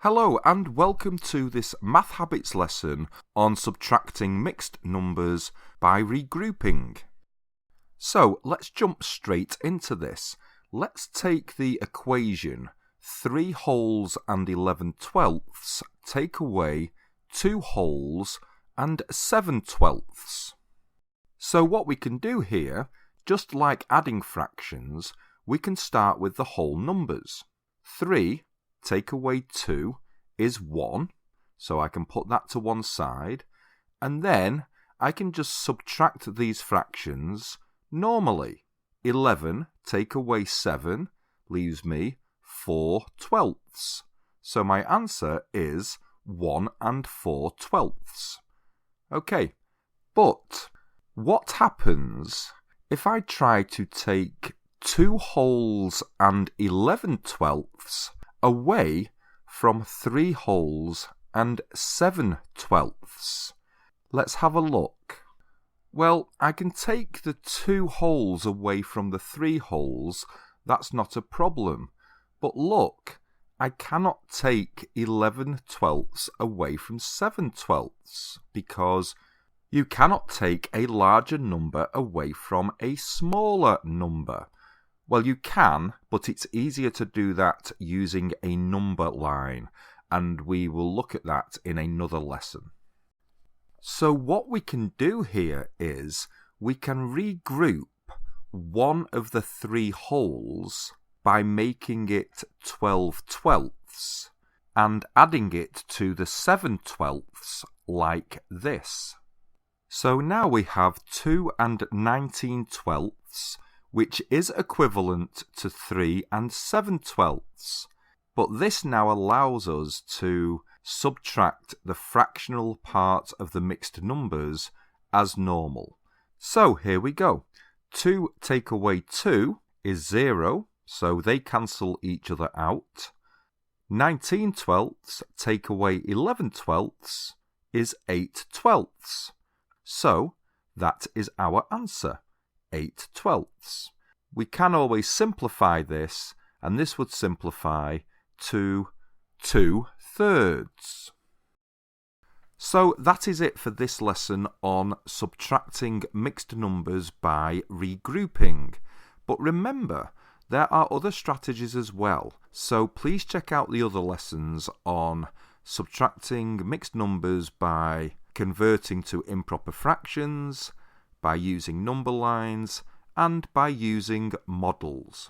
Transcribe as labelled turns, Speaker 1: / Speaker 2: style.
Speaker 1: Hello and welcome to this Math Habits lesson on subtracting mixed numbers by regrouping. So let's jump straight into this. Let's take the equation 3 wholes and 11 twelfths take away 2 wholes and 7 twelfths. So what we can do here, just like adding fractions, we can start with the whole numbers. 3 take away 2 is 1, so I can put that to one side, and then I can just subtract these fractions normally. 11 take away 7 leaves me 4 twelfths, so my answer is 1 and 4 twelfths. Okay, but what happens if I try to take 2 wholes and 11 twelfths away from 3 wholes and 7 twelfths? Let's have a look. Well, I can take the 2 wholes away from the 3 wholes, that's not a problem. But look, I cannot take 11 twelfths away from 7 twelfths, because you cannot take a larger number away from a smaller number. Well, you can, but it's easier to do that using a number line, and we will look at that in another lesson. So what we can do here is we can regroup one of the 3 wholes by making it 12 twelfths and adding it to the 7 twelfths like this. So now we have 2 and 19 twelfths, which is equivalent to 3 and 7 twelfths. But this now allows us to subtract the fractional part of the mixed numbers as normal. So here we go. 2 take away 2 is 0, so they cancel each other out. 19 twelfths take away 11 twelfths is 8 twelfths. So that is our answer. 8 twelfths. We can always simplify this, and this would simplify to 2 thirds. So that is it for this lesson on subtracting mixed numbers by regrouping. But remember, there are other strategies as well, so please check out the other lessons on subtracting mixed numbers by converting to improper fractions, by using number lines, and by using models.